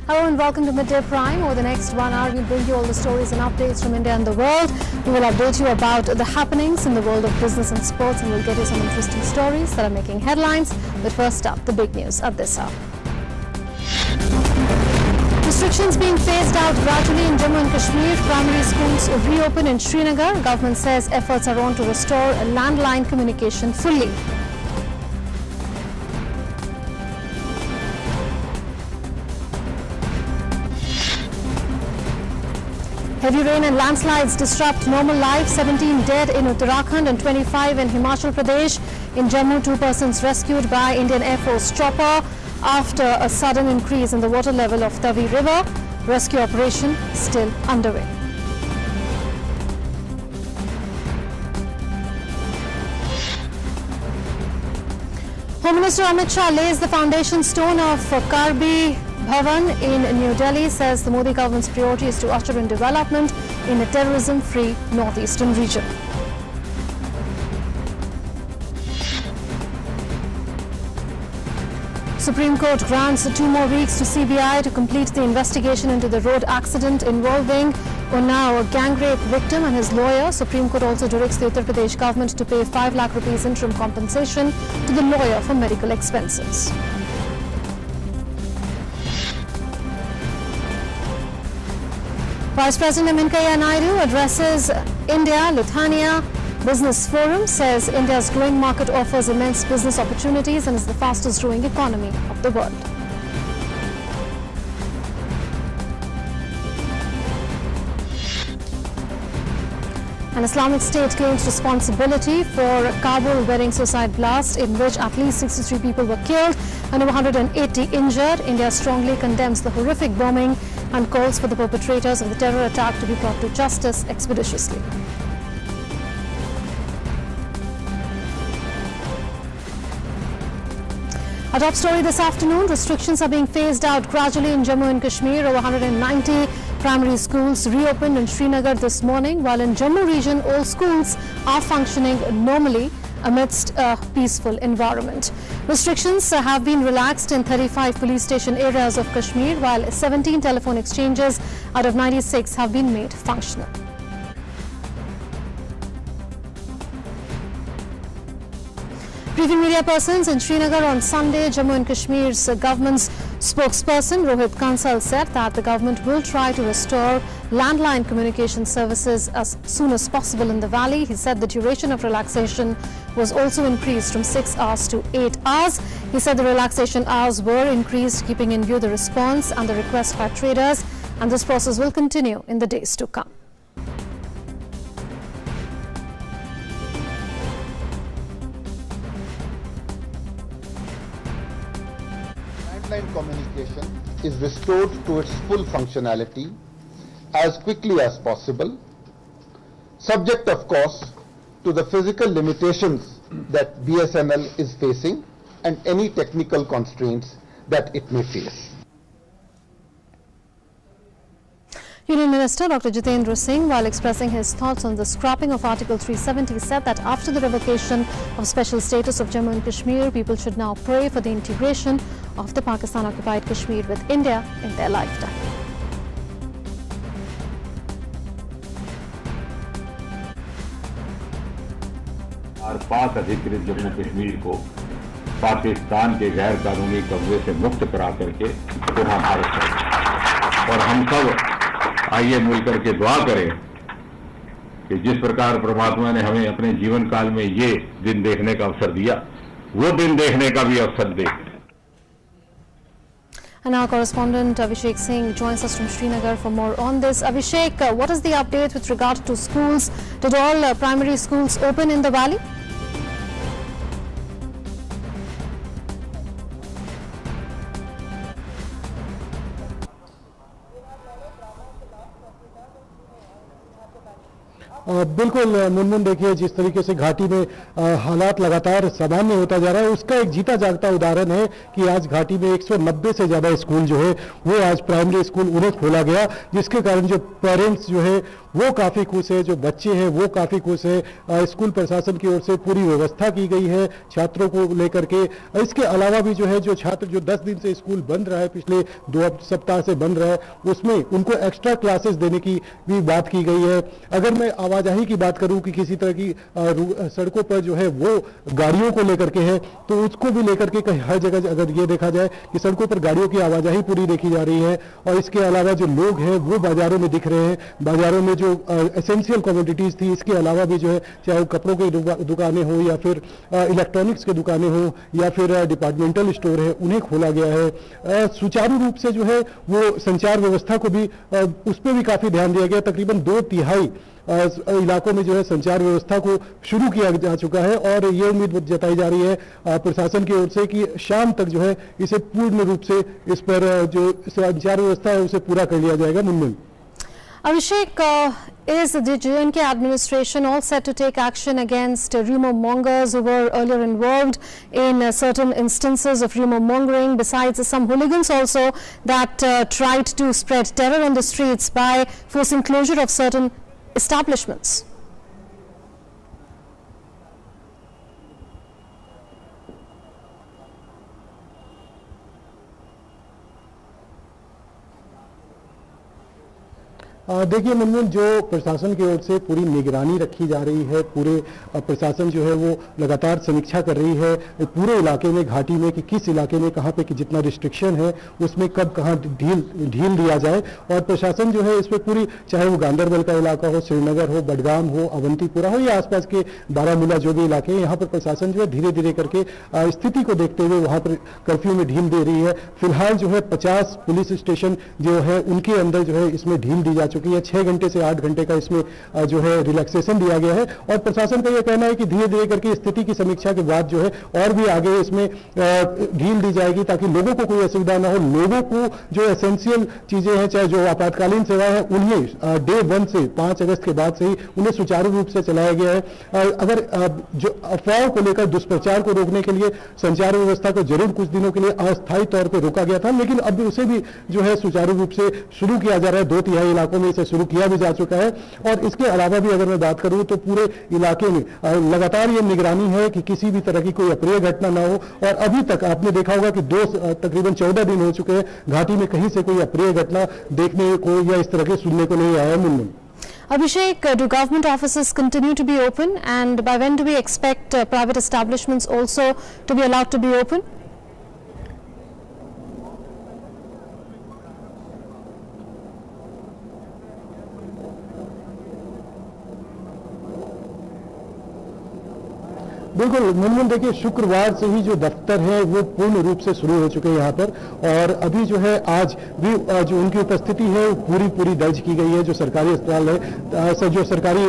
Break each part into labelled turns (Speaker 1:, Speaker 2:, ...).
Speaker 1: Hello and welcome to Midday Prime. Over the next 1 hour, we'll bring you all the stories and updates from India and the world. We will update you about the happenings in the world of business and sports, and we'll get you some interesting stories that are making headlines. But first up, the big news at this hour. Restrictions being phased out gradually in Jammu and Kashmir. Primary schools reopen in Srinagar. Government says efforts are on to restore landline communication fully. Heavy rain and landslides disrupt normal life. 17 dead in Uttarakhand and 25 in Himachal Pradesh. In Jammu, 2 persons rescued by Indian Air Force chopper after a sudden increase in the water level of Tavi River. Rescue operation still underway. Home Minister Amit Shah lays the foundation stone of Karbi Bhavan in New Delhi, says the Modi government's priority is to usher in development in a terrorism-free northeastern region. Supreme Court grants 2 more weeks to CBI to complete the investigation into the road accident involving Unnao, a gang rape victim and his lawyer. Supreme Court also directs the Uttar Pradesh government to pay 5 lakh rupees interim compensation to the lawyer for medical expenses. Vice President Venkaiah Naidu addresses India-Lithuania Business Forum, says India's growing market offers immense business opportunities and is the fastest growing economy of the world. An Islamic State claims responsibility for Kabul wedding suicide blast in which at least 63 people were killed and 180 injured. India strongly condemns the horrific bombing and calls for the perpetrators of the terror attack to be brought to justice expeditiously. Our top story this afternoon: restrictions are being phased out gradually in Jammu and Kashmir. Over 190 primary schools reopened in Srinagar this morning, while in Jammu region all schools are functioning normally amidst a peaceful environment. Restrictions have been relaxed in 35 police station areas of Kashmir, while 17 telephone exchanges out of 96 have been made functional. Briefing media persons in Srinagar on Sunday, Jammu and Kashmir's government's spokesperson Rohit Kansal said that the government will try to restore landline communication services as soon as possible in the valley. He said the duration of relaxation was also increased from 6 hours to 8 hours. He said the relaxation hours were increased, keeping in view the response and the request by traders, and this process will continue in the days to come.
Speaker 2: Landline communication is restored to its full functionality as quickly as possible, subject of course to the physical limitations that BSNL is facing and any technical constraints that it may face.
Speaker 1: Union Minister Dr. Jitendra Singh, while expressing his thoughts on the scrapping of Article 370, said that after the revocation of special status of Jammu and Kashmir, people should now pray for the integration of the Pakistan-occupied Kashmir with India in their lifetime.
Speaker 3: और पाक अधिकृत जम्मू कश्मीर को पाकिस्तान के गैर कानूनी कब्जे से मुक्त करा करके पुनः भारत करें। और हम सब आइए मिलकर के दुआ करें कि जिस प्रकार परमात्मा ने हमें अपने जीवन काल में ये दिन देखने का अवसर दिया, वो दिन देखने का भी अवसर दे।
Speaker 1: And our correspondent Abhishek Singh joins us from Srinagar for more on this. Abhishek, what is the update with regard to schools? Did all primary schools open in the valley?
Speaker 4: बिल्कुल मुनमुन, देखिए जिस तरीके से घाटी में हालात लगातार सामान्य होता जा रहा है, उसका एक जीता जागता उदाहरण है कि आज घाटी में 190 से ज़्यादा स्कूल जो है वो आज प्राइमरी स्कूल उन्हें खोला गया, जिसके कारण जो पेरेंट्स जो है वो काफ़ी खुश है, जो बच्चे हैं वो काफ़ी खुश है। स्कूल प्रशासन की ओर से पूरी व्यवस्था की गई है छात्रों को लेकर के। इसके अलावा भी जो है जो छात्र जो 10 दिन से स्कूल बंद रहा है, पिछले 2 सप्ताह से बंद रहा है, उसमें उनको एक्स्ट्रा क्लासेस देने की भी बात की गई है। अगर मैं आवाजाही की बात करूं कि किसी तरह की सड़कों पर जो है वो गाड़ियों को लेकर के है, तो उसको भी लेकर के कहीं हर जगह अगर ये देखा जाए कि सड़कों पर गाड़ियों की आवाजाही पूरी देखी जा रही है। और इसके अलावा जो लोग हैं वो बाजारों में दिख रहे हैं, बाजारों में जो एसेंशियल कमोडिटीज थी, इसके अलावा भी जो है चाहे वो कपड़ों की दुकानें हो या फिर इलेक्ट्रॉनिक्स की दुकानें हो या फिर डिपार्टमेंटल स्टोर है, उन्हें खोला गया है। सुचारू रूप से जो है वो संचार व्यवस्था को भी उस पर भी काफी ध्यान दिया गया। तकरीबन 2/3 इलाकों में जो है संचार व्यवस्था को शुरू किया जा चुका है और ये उम्मीद जताई जा रही है प्रशासन की ओर से कि शाम तक जो है इसे पूर्ण रूप से इस पर जो संचार व्यवस्था है उसे पूरा कर लिया जाएगा। Munmun,
Speaker 1: Abhishek, is the J&K administration all set to take action against rumour mongers who were earlier involved in certain instances of rumour mongering, besides some hooligans also that tried to spread terror on the streets by forcing closure of certain establishments?
Speaker 4: देखिए मुनमुन, जो प्रशासन की ओर से पूरी निगरानी रखी जा रही है, पूरे प्रशासन जो है वो लगातार समीक्षा कर रही है पूरे इलाके में, घाटी में, कि किस इलाके में कहाँ पे कि जितना रिस्ट्रिक्शन है उसमें कब कहाँ ढील दिया जाए। और प्रशासन जो है इस पर पूरी, चाहे वो गांधरबल का इलाका हो, श्रीनगर हो, बडगाम हो, अवंतीपुरा हो या आसपास के बारामूला जो भी इलाके हैं, यहाँ पर प्रशासन जो है धीरे धीरे करके स्थिति को देखते हुए वहाँ पर कर्फ्यू में ढील दे रही है। फिलहाल जो है 50 पुलिस स्टेशन जो है उनके अंदर जो है इसमें ढील दी जा चुकी है। 6 घंटे से 8 घंटे का इसमें जो है रिलैक्सेशन दिया गया है और प्रशासन का यह कहना है कि धीरे धीरे करके स्थिति की समीक्षा के बाद जो है और भी आगे इसमें ढील दी जाएगी ताकि लोगों को कोई असुविधा ना हो। लोगों को जो एसेंशियल चीजें हैं, चाहे जो आपातकालीन सेवा है, उन्हें डे 1 से 5 अगस्त के बाद से ही उन्हें सुचारू रूप से चलाया गया है। अगर जो अफवाहों को लेकर दुष्प्रचार को रोकने के लिए संचार व्यवस्था को जरूर कुछ दिनों के लिए अस्थायी तौर पर रोका गया था, लेकिन अब उसे भी जो है सुचारू रूप से शुरू किया जा रहा है। 2/3 इलाकों में इसे शुरू किया भी जा चुका है। और इसके अलावा भी अगर मैं बात करूं तो पूरे इलाके में लगातार ये निगरानी है कि किसी भी तरह की कोई अप्रिय घटना ना हो। और अभी तक आपने देखा होगा कि तकरीबन 14 दिन हो चुके हैं, घाटी में कहीं से कोई अप्रिय घटना देखने को या इस तरह के सुनने को नहीं आया। Munmun,
Speaker 1: Abhishek, do government offices continue to be open, and by when do we expect private establishments also to be allowed to be open?
Speaker 4: बिल्कुल मुनमुन, देखिए शुक्रवार से ही जो दफ्तर है वो पूर्ण रूप से शुरू हो चुके हैं यहाँ पर। और अभी जो है आज भी जो उनकी उपस्थिति है वो पूरी दर्ज की गई है, जो सरकारी अस्पताल है, जो सरकारी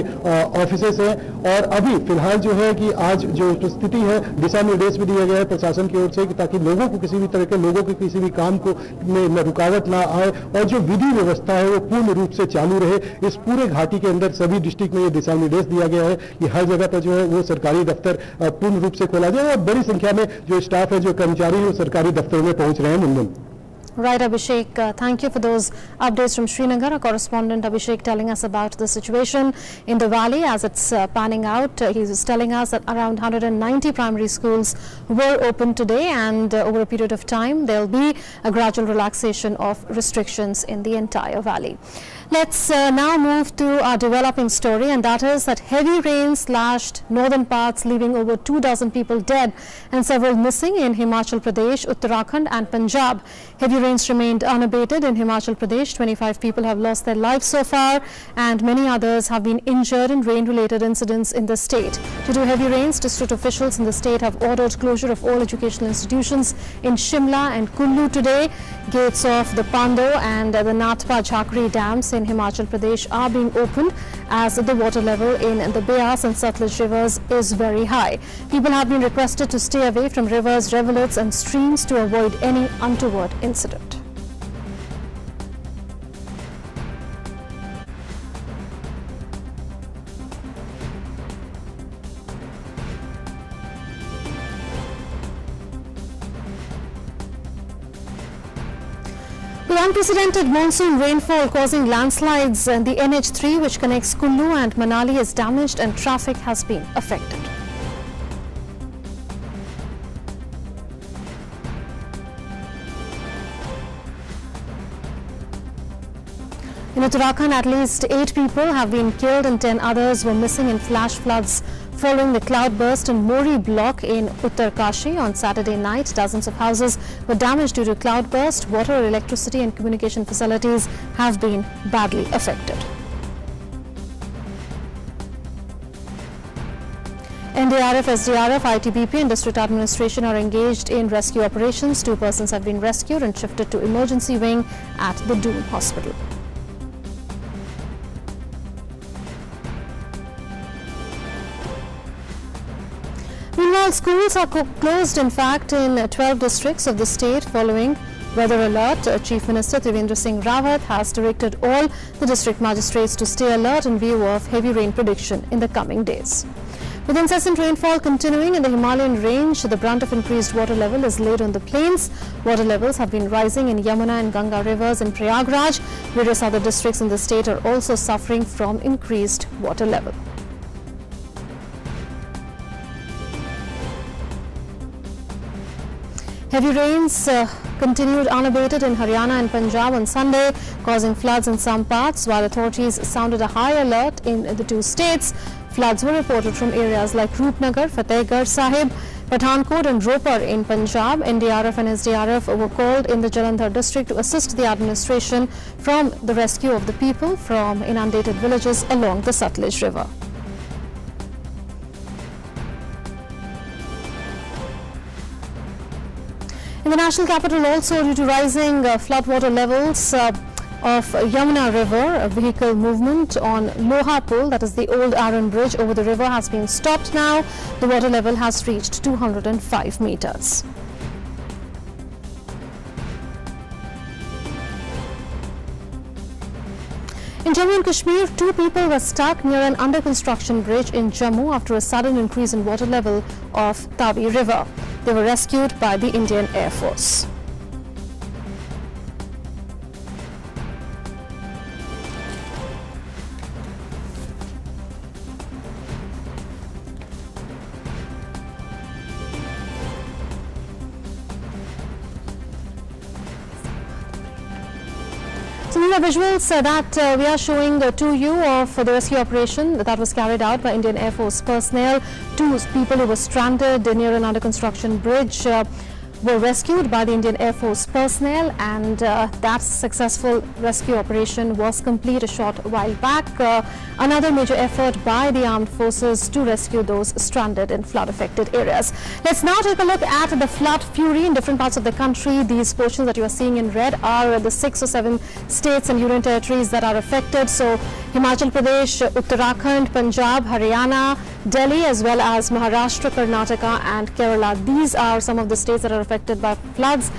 Speaker 4: ऑफिसेस है। और अभी फिलहाल जो है कि आज जो उपस्थिति है, दिशा निर्देश भी दिया गया है प्रशासन की ओर से कि ताकि लोगों को किसी भी तरह के लोगों के किसी भी काम को में रुकावट ना आए और जो विधि व्यवस्था है वो पूर्ण रूप से चालू रहे। इस पूरे घाटी के अंदर सभी डिस्ट्रिक्ट में ये दिशा निर्देश दिया गया है कि हर जगह पर जो है वो सरकारी दफ्तर पूर्ण रूप से खोला जाए और बड़ी संख्या में जो स्टाफ है, जो कर्मचारी है, वो सरकारी दफ्तरों में पहुंच रहे हैं। Munmun,
Speaker 1: Right, Abhishek, thank you for those updates from Srinagar. Our correspondent Abhishek telling us about the situation in the valley as it's panning out. He was telling us that around 190 primary schools were open today, and over a period of time there will be a gradual relaxation of restrictions in the entire valley. Let's now move to our developing story, and that is that heavy rain slashed northern parts, leaving over 24 people dead and several missing in Himachal Pradesh, Uttarakhand and Punjab. Heavy rains remained unabated in Himachal Pradesh. 25 people have lost their lives so far and many others have been injured in rain-related incidents in the state. Due to heavy rains, district officials in the state have ordered closure of all educational institutions in Shimla and Kullu today. Gates of the Pando and the Nathpa Jhakri dams in Himachal Pradesh are being opened as the water level in the Beas and Satluj rivers is very high. People have been requested to stay away from rivers, rivulets and streams to avoid any untoward incident. Unprecedented monsoon rainfall causing landslides and the NH3 which connects Kullu and Manali is damaged and traffic has been affected. In Uttarakhand, at least 8 people have been killed and 10 others were missing in flash floods following the cloudburst in Mori block in Uttarkashi on Saturday night. Dozens of houses were damaged due to cloudburst. Water, electricity and communication facilities have been badly affected. NDRF, SDRF, ITBP and district administration are engaged in rescue operations. 2 persons have been rescued and shifted to emergency wing at the Doon hospital. Meanwhile, schools are closed, in fact, in 12 districts of the state following weather alert. Chief Minister Trivendra Singh Rawat has directed all the district magistrates to stay alert in view of heavy rain prediction in the coming days. With incessant rainfall continuing in the Himalayan range, the brunt of increased water level is laid on the plains. Water levels have been rising in Yamuna and Ganga rivers in Prayagraj. Various other districts in the state are also suffering from increased water level. Heavy rains continued unabated in Haryana and Punjab on Sunday, causing floods in some parts. While authorities sounded a high alert in the 2 states, floods were reported from areas like Roopnagar, Fatehgarh Sahib, Pathankot and Ropar in Punjab. NDRF and SDRF were called in the Jalandhar district to assist the administration from the rescue of the people from inundated villages along the Satluj River. In the national capital also, due to rising floodwater levels of Yamuna River, vehicle movement on Loha Pul, that is the old iron bridge over the river, has been stopped now. The water level has reached 205 meters. In Jammu and Kashmir, 2 people were stuck near an under-construction bridge in Jammu after a sudden increase in water level of Tavi River. They were rescued by the Indian Air Force. So these are visuals that we are showing to you of the rescue operation that was carried out by Indian Air Force personnel. 2 people who were stranded near an under construction bridge were rescued by the Indian Air Force personnel, and that successful rescue operation was complete a short while back. Another major effort by the armed forces to rescue those stranded in flood affected areas. Let's now take a look at the flood fury in different parts of the country. These portions that you are seeing in red are the 6 or 7 states and union territories that are affected. So Himachal Pradesh, Uttarakhand, Punjab, Haryana, Delhi, as well as Maharashtra, Karnataka and Kerala. These are some of the states that are affected by floods,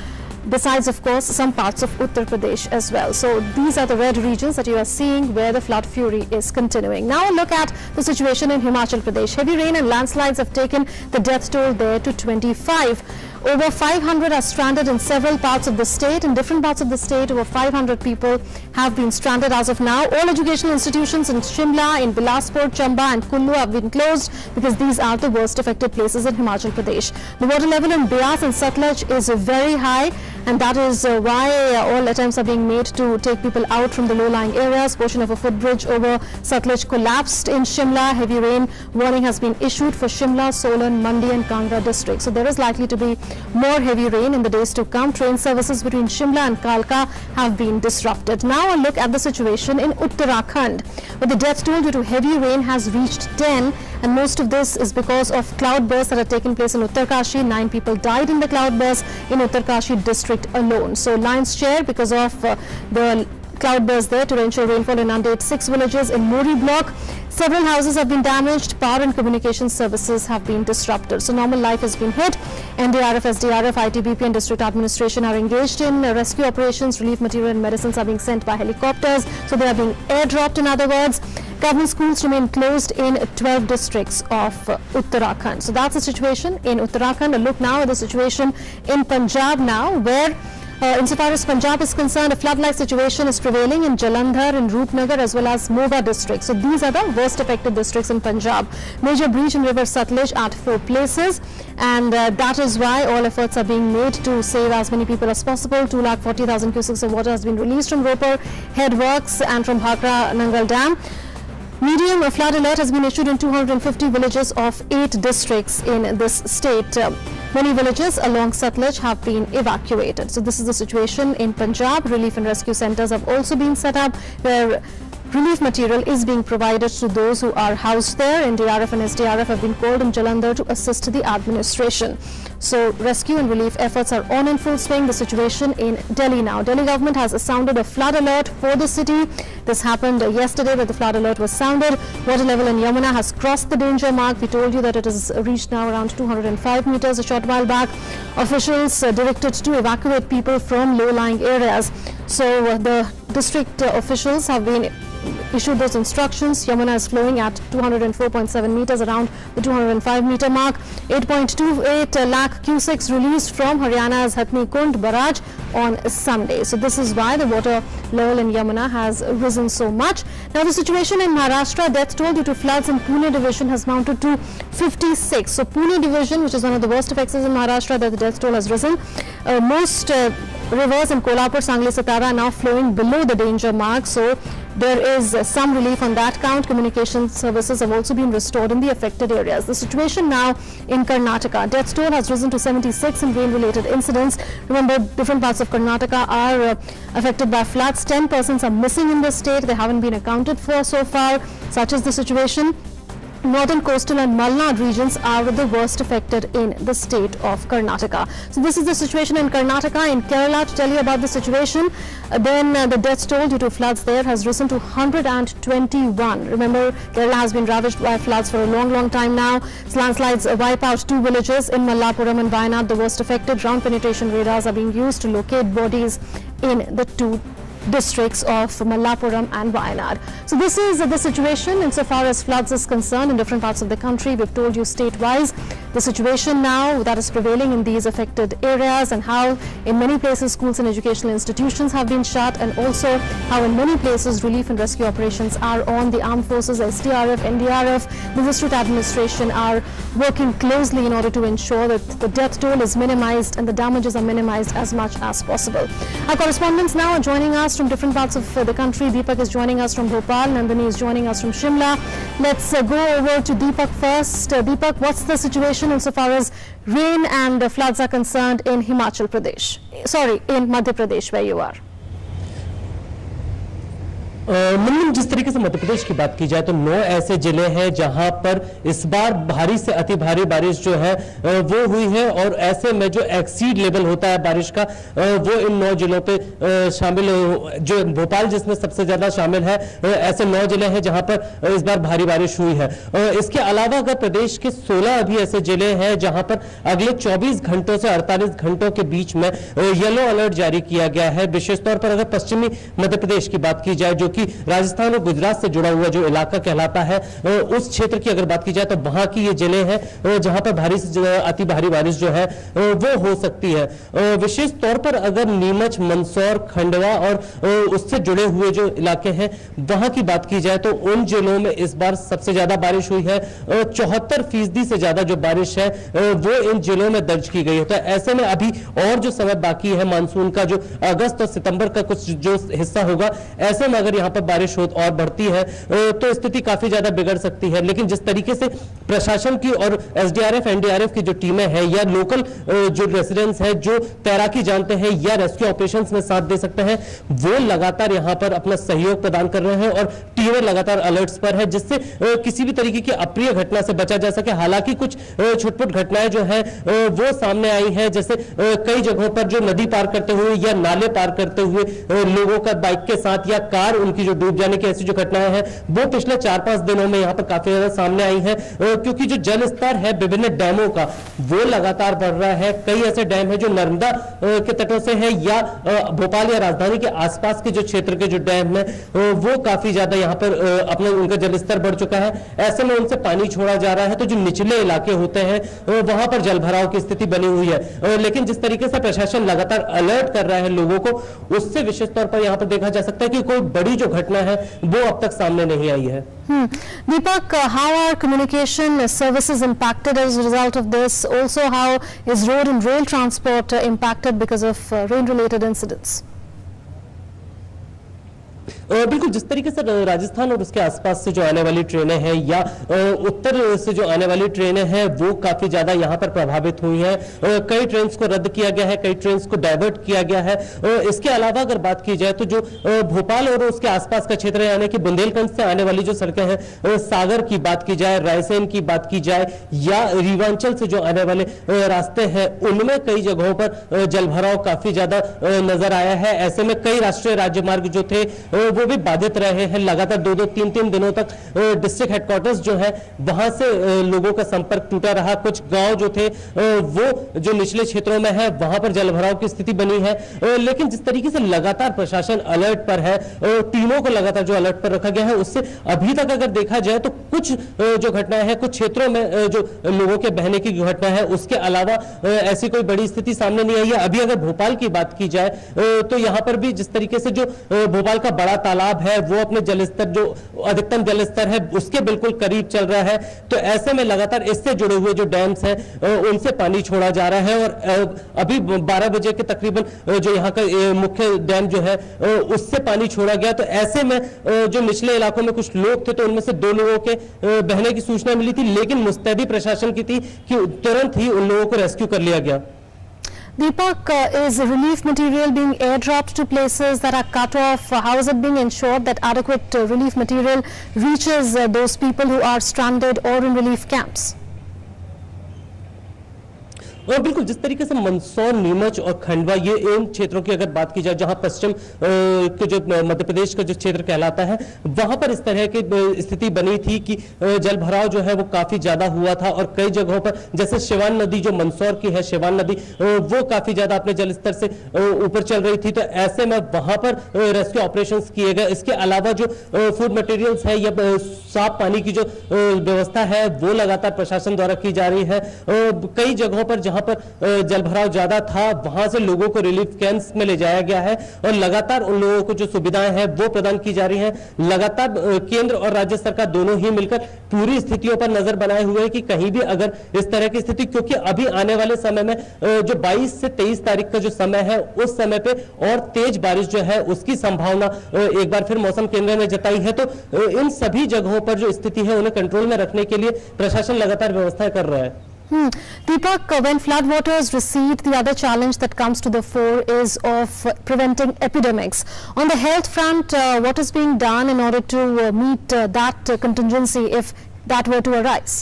Speaker 1: besides of course some parts of Uttar Pradesh as well. So these are the red regions that you are seeing where the flood fury is continuing. Now look at the situation in Himachal Pradesh. Heavy rain and landslides have taken the death toll there to 25. Over 500 are stranded in several parts of the state. In different parts of the state, over 500 people have been stranded as of now. All educational institutions in Shimla, in Bilaspur, Chamba and Kullu have been closed because these are the worst affected places in Himachal Pradesh. The water level in Beas and Satluj is very high, and that is why all attempts are being made to take people out from the low-lying areas. Portion of a footbridge over Satluj collapsed in Shimla. Heavy rain warning has been issued for Shimla, Solan, Mandi and Kangra districts. So there is likely to be more heavy rain in the days to come. Train services between Shimla and Kalka have been disrupted. Now a look at the situation in Uttarakhand, where the death toll due to heavy rain has reached 10, and most of this is because of cloudbursts that have taken place in Uttarkashi. 9 people died in the cloudburst in Uttarkashi district alone. So lion's share because of the cloudburst there. Torrential rainfall inundated 6 villages in Mori block. Several houses have been damaged. Power and communication services have been disrupted. So normal life has been hit. NDRF, SDRF, ITBP and district administration are engaged in rescue operations. Relief material and medicines are being sent by helicopters. So they are being airdropped, in other words. Government schools remain closed in 12 districts of Uttarakhand. So that's the situation in Uttarakhand. A look now at the situation in Punjab now, where Insofar as Punjab is concerned, a flood-like situation is prevailing in Jalandhar, in Roopnagar as well as Moga districts. So these are the worst affected districts in Punjab. Major breach in river Satluj at 4 places, and that is why all efforts are being made to save as many people as possible. 240,000 cusecs of water has been released from Ropar headworks and from Bhakra Nangal Dam. Medium flood alert has been issued in 250 villages of 8 districts in this state. Many villages along Satluj have been evacuated. So this is the situation in Punjab. Relief and rescue centers have also been set up where relief material is being provided to those who are housed there. NDRF and SDRF have been called in Jalandhar to assist the administration. So rescue and relief efforts are on in full swing. The situation in Delhi now. Delhi government has sounded a flood alert for the city. This happened yesterday where the flood alert was sounded. Water level in Yamuna has crossed the danger mark. We told you that it has reached now around 205 meters a short while back. Officials directed to evacuate people from low-lying areas. So the district officials have been issued those instructions. Yamuna is flowing at 204.7 meters around the 205 meter mark. 8.28 lakh cusecs released from Haryana's Hatni Kund barrage on Sunday. So this is why the water level in Yamuna has risen so much. Now the situation in Maharashtra, death toll due to floods in Pune division has mounted to 56. So Pune division, which is one of the worst effects in Maharashtra, that the death toll has risen. Most rivers in Kolhapur, Sangli, Satara are now flowing below the danger mark. So there is some relief on that count. Communication services have also been restored in the affected areas. The situation now in Karnataka. Death toll has risen to 76 in rain-related incidents. Remember, different parts of Karnataka are affected by floods. 10 persons are missing in the state. They haven't been accounted for so far. Such is the situation. Northern coastal and Malnad regions are the worst affected in the state of Karnataka. So this is the situation in Karnataka. In Kerala, to tell you about the situation, then the death toll due to floods there has risen to 121. Remember, Kerala has been ravaged by floods for a long time now. Landslides wipe out 2 villages in Mallapuram and Wayanad, the worst affected. Ground penetration radars are being used to locate bodies in the 2 districts of Mallapuram and Wayanad. So this is the situation insofar as floods is concerned in different parts of the country. We've told you state-wise the situation now that is prevailing in these affected areas, and how in many places schools and educational institutions have been shut, and also how in many places relief and rescue operations are on. The armed forces, SDRF, NDRF, the district administration are working closely in order to ensure that the death toll is minimized and the damages are minimized as much as possible. Our correspondents now are joining us from different parts of the country. Deepak is joining us from Bhopal. Nandini is joining us from Shimla. Let's go over to Deepak first. Deepak, what's the situation insofar as rain and floods are concerned in Himachal Pradesh? Sorry, in Madhya Pradesh, where you are.
Speaker 5: जिस तरीके से मध्य प्रदेश की बात की जाए तो 9 ऐसे जिले हैं जहां पर इस बार भारी से अति भारी बारिश जो है वो हुई है, और ऐसे में जो एक्सीड लेवल होता है बारिश का वो इन 9 जिलों पे शामिल, जो भोपाल जिसमें सबसे ज्यादा शामिल है, ऐसे 9 जिले हैं जहां पर इस बार भारी बारिश हुई है। इसके अलावा अगर प्रदेश के 16 अभी ऐसे जिले हैं जहां पर अगले 24 घंटों से 48 घंटों के बीच में येलो अलर्ट जारी किया गया है। विशेष तौर पर अगर पश्चिमी मध्य प्रदेश की बात की जाए, जो कि राजस्थान और गुजरात से जुड़ा हुआ जो इलाका कहलाता है, उस क्षेत्र की अगर बात की जाए तो वहां की ये जिले हैं जहां पर भारी से अति भारी बारिश जो है वो हो सकती है। विशेष तौर पर अगर नीमच, मंदसौर, खंडवा और उससे जुड़े हुए जो इलाके हैं वहां की बात की जाए तो उन जिलों में इस बार सबसे ज्यादा बारिश हुई है। 74% से ज्यादा जो बारिश है वो इन जिलों में दर्ज की गई है। तो ऐसे में अभी और जो समय बाकी है मानसून का, जो अगस्त और सितंबर का कुछ जो हिस्सा होगा, ऐसे में अगर यहाँ पर बारिश हो और बढ़ती है तो स्थिति काफी ज्यादा बिगड़ सकती है। लेकिन जिस तरीके से प्रशासन की और एसडीआरएफ, एनडीआरएफ की जो टीमें हैं या लोकल जो रेसिडेंट्स हैं जो तैराकी जानते हैं या रेस्क्यू ऑपरेशंस में साथ दे सकते हैं, वो लगातार यहां पर अपना सहयोग प्रदान कर रहे हैं और टीमें लगातार अलर्ट्स पर है, जिससे किसी भी तरीके की अप्रिय घटना से बचा जा सके। हालांकि कुछ छुटपुट घटनाएं जो है वो सामने आई है, जैसे कई जगहों पर जो नदी पार करते हुए या नाले पार करते हुए लोगों का बाइक के साथ या कार उनकी जो डूब जाने की की ऐसी जो घटनाएं हैं वो पिछले 4-5 दिनों में यहाँ पर काफी ज्यादा सामने आई है, क्योंकि जो जल स्तर है विभिन्न डैमों का वो लगातार बढ़ रहा है। कई ऐसे डैम है जो नर्मदा के तटों से है या भोपाल या राजधानी के आसपास के जो क्षेत्र के जो डैम है वो काफी ज्यादा यहाँ पर अपना उनका जल स्तर बढ़ चुका है। ऐसे में उनसे पानी छोड़ा जा रहा है, तो जो निचले इलाके होते हैं वहां पर जल भराव की स्थिति बनी हुई है। लेकिन जिस तरीके से प्रशासन लगातार अलर्ट कर रहा है लोगों को, उससे विशेष तौर पर यहां पर देखा जा सकता है कि कोई बड़ी जो घटना है वो अब तक सामने नहीं आई है।
Speaker 1: Deepak, how are communication services impacted as a result of this? Also, how is road and rail transport impacted because of rain-related incidents?
Speaker 5: बिल्कुल, जिस तरीके से राजस्थान और उसके आसपास से जो आने वाली ट्रेनें हैं या उत्तर से जो आने वाली ट्रेनें हैं वो काफी ज्यादा यहां पर प्रभावित हुई हैं। कई ट्रेन्स को रद्द किया गया है, कई ट्रेन्स को डाइवर्ट किया गया है। इसके अलावा अगर बात की जाए तो जो भोपाल और उसके आसपास का क्षेत्र यानी कि बुंदेलखंड से आने वाली जो सड़कें हैं, सागर की बात की जाए, रायसेन की बात की जाए या रीवांचल से जो आने वाले रास्ते हैं, उनमें कई जगहों पर जलभराव काफी ज्यादा नजर आया है। ऐसे में कई राष्ट्रीय राजमार्ग जो थे वो भी बाधित रहे हैं। लगातार 2-2, 3-3 दिनों तक डिस्ट्रिक्ट हेडक्वार्टर्स जो है वहां से लोगों का संपर्क टूटा रहा। कुछ गांव जो थे वो जो निचले क्षेत्रों में है वहां पर जलभराव की स्थिति बनी है। लेकिन जिस तरीके से लगातार प्रशासन अलर्ट पर है, तीनों को लगातार जो अलर्ट पर रखा गया है, उससे अभी तक अगर देखा जाए तो कुछ जो घटनाएं हैं कुछ क्षेत्रों में जो लोगों के बहने की घटना है, उसके अलावा ऐसी कोई बड़ी स्थिति सामने नहीं आई है। अभी अगर भोपाल की बात की जाए तो यहां पर भी जिस तरीके से जो भोपाल का बड़ा तालाब है वो अपने जलस्तर जो अधिकतम जलस्तर है उसके बिल्कुल करीब चल रहा है, तो ऐसे में लगातार इससे जुड़े हुए जो डैम्स हैं उनसे पानी छोड़ा जा रहा है। और अभी 12 बजे के तकरीबन जो यहाँ का मुख्य डैम जो है उससे पानी छोड़ा गया। तो ऐसे में जो निचले इलाकों में कुछ लोग थे तो उनमें से 2 लोगों के बहने की सूचना मिली थी, लेकिन मुस्तैदी प्रशासन की थी कि तुरंत ही उन लोगों को रेस्क्यू कर लिया गया।
Speaker 1: Deepak, is relief material being airdropped to places that are cut off? How is it being ensured that adequate relief material reaches those people who are stranded or in relief camps?
Speaker 5: और बिल्कुल जिस तरीके से मंदसौर, नीमच और खंडवा ये इन क्षेत्रों की अगर बात की जाए जहां पश्चिम के जो मध्य प्रदेश का जो क्षेत्र कहलाता है वहां पर इस तरह की स्थिति बनी थी कि जल भराव जो है वो काफी ज्यादा हुआ था और कई जगहों पर जैसे शिवान नदी जो मंदसौर की है, शिवान नदी वो काफी ज्यादा अपने जल स्तर से ऊपर चल रही थी। तो ऐसे में वहां पर रेस्क्यू ऑपरेशंस किए गए। इसके अलावा जो फूड मटेरियल्स है या साफ पानी की जो व्यवस्था है वो लगातार प्रशासन द्वारा की जा रही है। कई जगहों पर जहां पर जलभराव ज्यादा था वहां से लोगों को रिलीफ कैंप्स में ले जाया गया है और लगातार उन लोगों को जो सुविधाएं हैं वो प्रदान की जा रही हैं। लगातार केंद्र और राज्य सरकार दोनों ही मिलकर पूरी स्थितियों पर नजर बनाए हुए हैं कि कहीं भी अगर इस तरह की स्थिति, क्योंकि अभी आने वाले समय में जो 22 से 23 तारीख का जो समय है उस समय पे और तेज बारिश जो है उसकी संभावना एक बार फिर मौसम केंद्र ने जताई है। तो इन सभी जगहों पर जो स्थिति है उन्हें कंट्रोल में रखने के लिए प्रशासन लगातार व्यवस्थाएं कर रहा है।
Speaker 1: Deepak, when floodwaters recede, the other challenge that comes to the fore is of preventing epidemics. On the health front, what is being done in order to meet that contingency if that were to arise?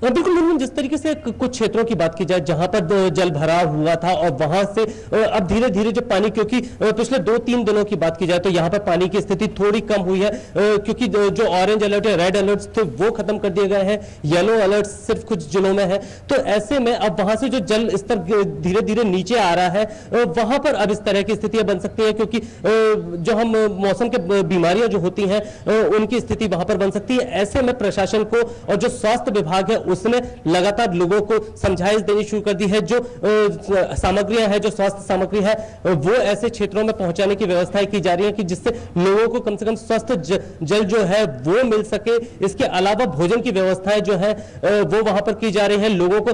Speaker 5: बिल्कुल, जिस तरीके से कुछ क्षेत्रों की बात की जाए जहां पर जल भराव हुआ था और वहां से अब धीरे धीरे जो पानी, क्योंकि पिछले 2-3 दिनों की बात की जाए तो यहां पर पानी की स्थिति थोड़ी कम हुई है, क्योंकि जो ऑरेंज अलर्ट या रेड अलर्ट थे वो खत्म कर दिए गए हैं, येलो अलर्ट सिर्फ कुछ जिलों में है। तो ऐसे में अब वहां से जो जल स्तर धीरे धीरे नीचे आ रहा है वहां पर अब इस तरह की स्थितियां बन सकती है, क्योंकि जो हम मौसम के बीमारियां जो होती हैं उनकी स्थिति वहां पर बन सकती है। ऐसे में प्रशासन को और जो स्वास्थ्य विभाग है उसने लगातार लोगों को समझाइश देनी शुरू कर दी है। जो सामग्रियां हैं, जो स्वास्थ्य सामग्री है वो ऐसे क्षेत्रों में पहुंचाने की व्यवस्थाएं की जा रही है कि जिससे लोगों को कम से कम स्वस्थ जल जो है वो मिल सके। इसके अलावा भोजन की व्यवस्थाएं जो है वो वहां पर की जा रही है। लोगों को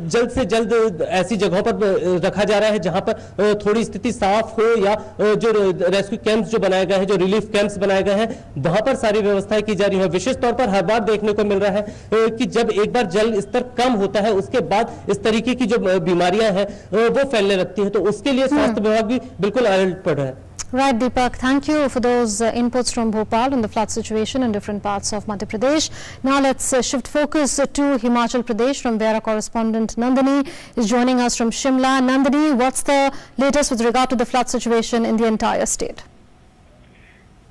Speaker 5: जल्द से जल्द ऐसी जगहों पर रखा जा रहा है जहां पर थोड़ी स्थिति साफ हो, या जो रेस्क्यू कैंप्स जो बनाए गए हैं, जो रिलीफ कैंप्स बनाए गए हैं वहां पर सारी व्यवस्थाएं की जा रही है। विशेष तौर पर हर बार देखने को मिल रहा है कि जब एक बार जल स्तर कम होता है उसके बाद इस तरीके की जो बीमारियां हैं वो फैलने लगती हैं, तो उसके लिए स्वास्थ्य विभाग भी बिल्कुल अलर्ट पर है।
Speaker 1: Right, Deepak, thank you for those inputs from Bhopal on the flood situation in different parts of Madhya Pradesh. Now let's shift focus to Himachal Pradesh, from where our correspondent Nandini is joining us from Shimla. Nandini, what's the latest with regard to the flood situation in the entire state?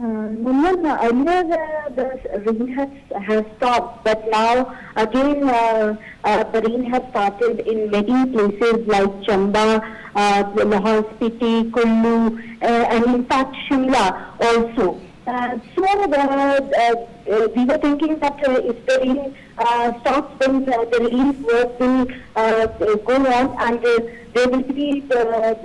Speaker 6: Munyan, earlier the rain has stopped, but now again the rain has started in many places like Chamba, Lahore Spiti, Kullu, and in fact Shimla also. We were thinking that if the rain stops, then the relief work will go on, and there will be the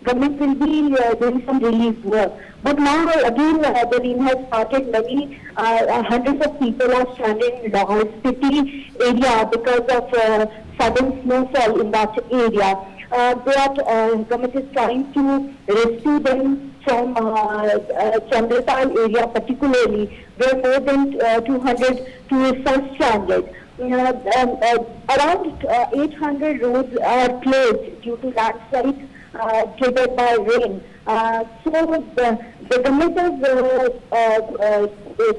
Speaker 6: government will be doing some relief work. But now again the rain has started. Many hundreds of people are stranded in Lahore Spiti area because of sudden snowfall in that area. Government is trying to rescue them from Chandratal area particularly, where more than 200 tourists are stranded. Around 800 roads are closed due to landslides triggered by rain. So the government is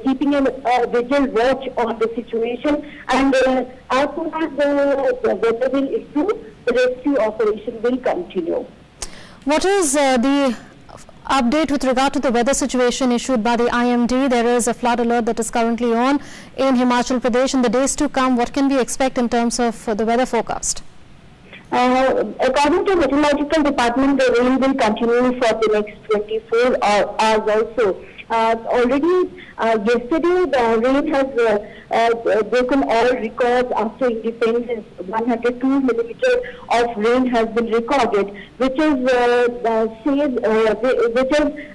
Speaker 6: keeping a vigil watch on the situation, and as soon as the weather will improve, the rescue operation will continue.
Speaker 1: What is the update with regard to the weather situation issued by the IMD? There is a flood alert that is currently on in Himachal Pradesh. In the days to come, what can we expect in terms of the weather forecast?
Speaker 6: According to Meteorological Department, the rain will continue for the next 24 hours also. Already yesterday, the rain has broken all records after independence. 102 millimeters of rain has been recorded, which is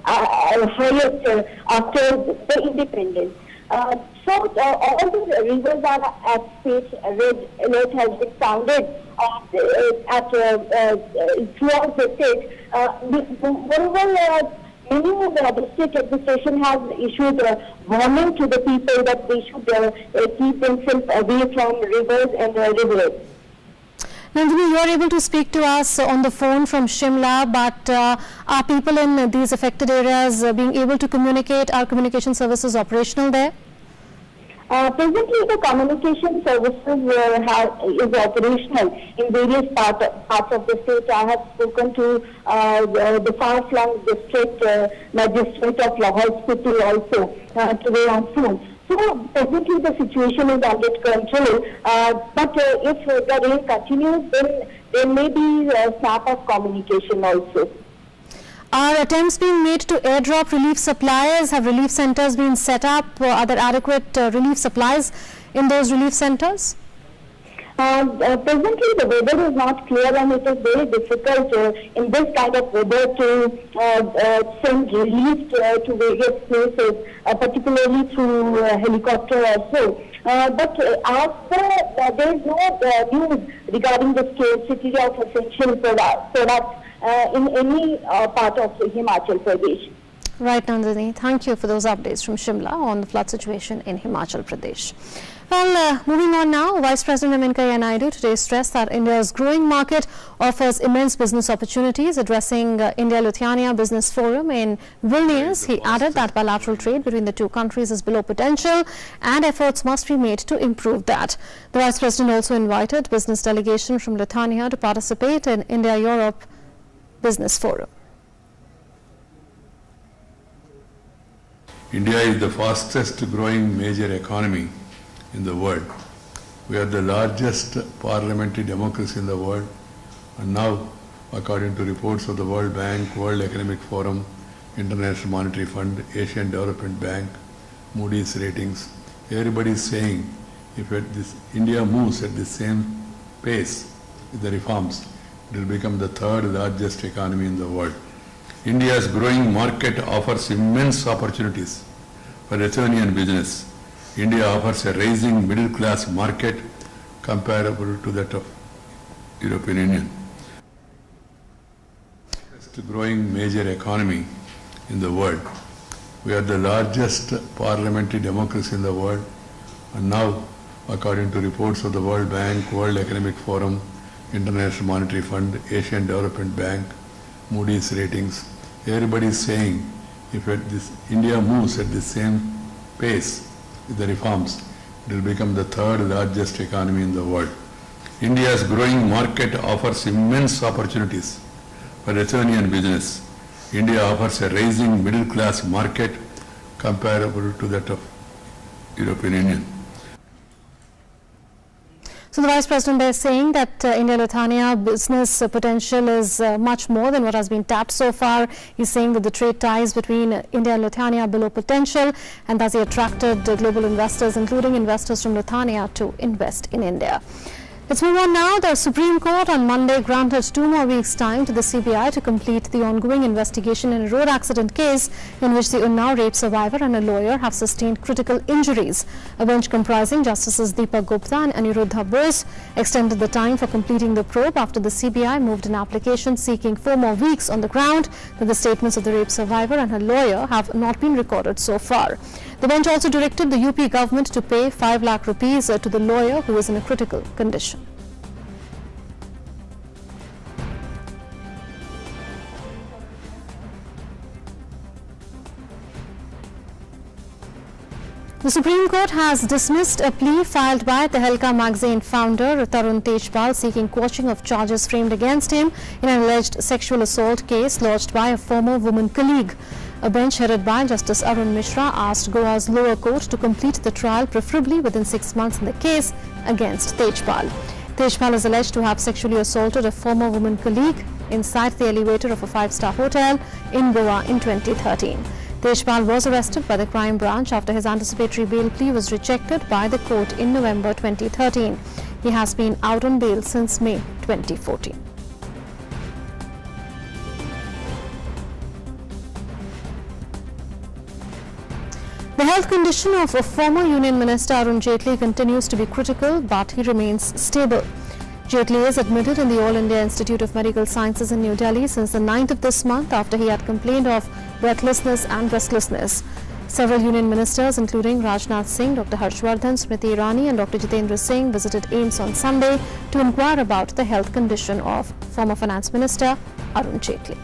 Speaker 6: highest after the independence. So all the rivers are at stage. Red alert has been sounded throughout the state. Moreover, the state administration has issued a warning to the people that they should keep themselves away from rivers and rivulets.
Speaker 1: Nandini, you are able to speak to us on the phone from Shimla, but are people in these affected areas being able to communicate? Are communication services operational there?
Speaker 6: Presently, the communication services is operational in various parts of the state. I have spoken to the far-flung district magistrate of Lahore Spiti also today on phone. So presently the situation is under control, but if the rain continues, then there may be a snap of communication also.
Speaker 1: Are attempts being made to airdrop relief supplies? Have relief centers been set up? Are there adequate relief supplies in those relief centers?
Speaker 6: Presently, the weather is not clear, and it is very difficult in this kind of weather to send relief to various places, particularly through helicopter also. But there is no news regarding the scarcity of essential products in any part of Himachal Pradesh.
Speaker 1: Right, Nandini. Thank you for those updates from Shimla on the flood situation in Himachal Pradesh. Well, moving on now, Vice President Venkaiah Naidu today stressed that India's growing market offers immense business opportunities. Addressing India-Lithuania Business Forum in Vilnius, he added that bilateral trade between the two countries is below potential and efforts must be made to improve that. The Vice President also invited business delegation from Lithuania to participate in India-Europe Business Forum.
Speaker 7: India is the fastest growing major economy in the world. We are the largest parliamentary democracy in the world, and now, according to reports of the World Bank, World Economic Forum, International Monetary Fund, Asian Development Bank, Moody's ratings, everybody is saying if India moves at the same pace with the reforms, it will become the third largest economy in the world. India's growing market offers immense opportunities for SME and business. India offers a rising middle-class market comparable to that of European Union. The growing major economy in the world. We are the largest parliamentary democracy in the world, and now, according to reports of the World Bank, World Economic Forum, International Monetary Fund, Asian Development Bank, Moody's ratings, everybody is saying if India moves at the same pace with the reforms, it will become the third largest economy in the world. India's growing market offers immense opportunities for SME and business. India offers a rising middle class market comparable to that of European Union.
Speaker 1: So the Vice President is saying that India-Lithuania business potential is much more than what has been tapped so far. He's saying that the trade ties between India and Lithuania are below potential, and thus he attracted global investors, including investors from Lithuania, to invest in India. Let's move on now. The Supreme Court on Monday granted 2 more weeks' time to the CBI to complete the ongoing investigation in a road accident case in which the Unnao rape survivor and a lawyer have sustained critical injuries. A bench comprising Justices Deepak Gupta and Aniruddha Bose extended the time for completing the probe after the CBI moved an application seeking 4 more weeks on the ground that the statements of the rape survivor and her lawyer have not been recorded so far. The bench also directed the UP government to pay 5 lakh rupees to the lawyer who is in a critical condition. The Supreme Court has dismissed a plea filed by Tehelka magazine founder Tarun Tejpal seeking quashing of charges framed against him in an alleged sexual assault case lodged by a former woman colleague. A bench headed by Justice Arun Mishra asked Goa's lower court to complete the trial, preferably within 6 months, in the case against Tejpal. Tejpal is alleged to have sexually assaulted a former woman colleague inside the elevator of a 5-star hotel in Goa in 2013. Tejpal was arrested by the crime branch after his anticipatory bail plea was rejected by the court in November 2013. He has been out on bail since May 2014. The health condition of a former Union Minister Arun Jaitley continues to be critical, but he remains stable. Jaitley is admitted in the All India Institute of Medical Sciences in New Delhi since the 9th of this month after he had complained of breathlessness and restlessness. Several Union ministers, including Rajnath Singh, Dr. Harshvardhan, Smriti Irani and Dr. Jitendra Singh, visited AIIMS on Sunday to inquire about the health condition of former Finance Minister Arun Jaitley.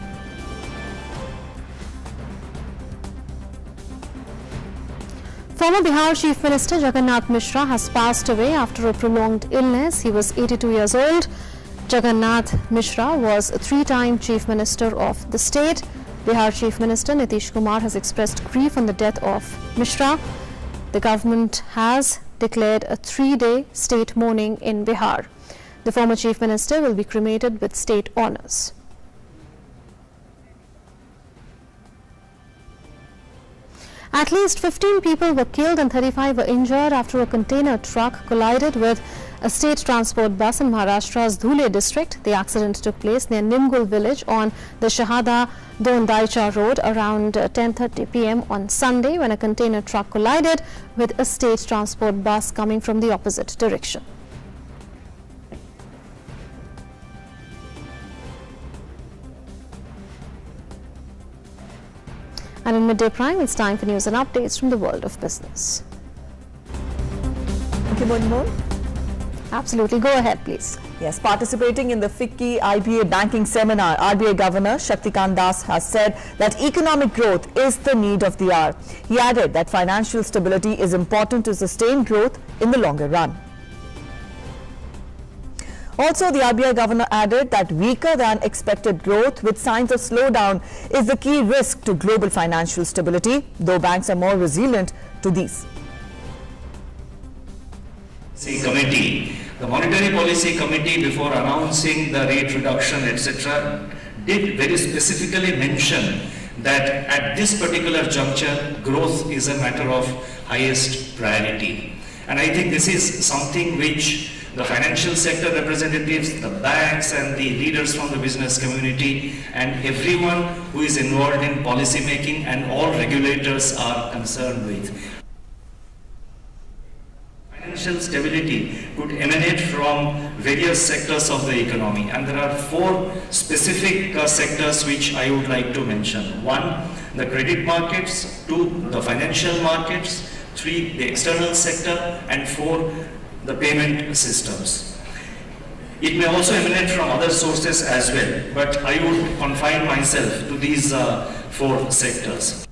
Speaker 1: Former Bihar Chief Minister Jagannath Mishra has passed away after a prolonged illness. He was 82 years old. Jagannath Mishra was a 3-time Chief Minister of the state. Bihar Chief Minister Nitish Kumar has expressed grief on the death of Mishra. The government has declared a 3-day state mourning in Bihar. The former Chief Minister will be cremated with state honours. At least 15 people were killed and 35 were injured after a container truck collided with a state transport bus in Maharashtra's Dhule district. The accident took place near Nimgul village on the Shahada Dondaicha road around 10:30 p.m. on Sunday when a container truck collided with a state transport bus coming from the opposite direction. And in Midday Prime, it's time for news and updates from the world of business.
Speaker 8: Thank you, Moon.
Speaker 1: Absolutely. Go ahead, please.
Speaker 8: Yes, participating in the FICCI IBA banking seminar, RBI Governor Shaktikant Das has said that economic growth is the need of the hour. He added that financial stability is important to sustain growth in the longer run. Also, the RBI Governor added that weaker than expected growth with signs of slowdown is the key risk to global financial stability, though banks are more resilient to these.
Speaker 9: Committee, the Monetary Policy Committee, before announcing the rate reduction, etc., did very specifically mention that at this particular juncture, growth is a matter of highest priority. And I think this is something which the financial sector representatives, the banks and the leaders from the business community and everyone who is involved in policy making and all regulators are concerned with. Financial stability could emanate from various sectors of the economy, and there are 4 specific sectors which I would like to mention. 1, the credit markets, 2, the financial markets, 3, the external sector, and 4, the payment systems. It may also emanate from other sources as well, but I would confine myself to these 4 sectors.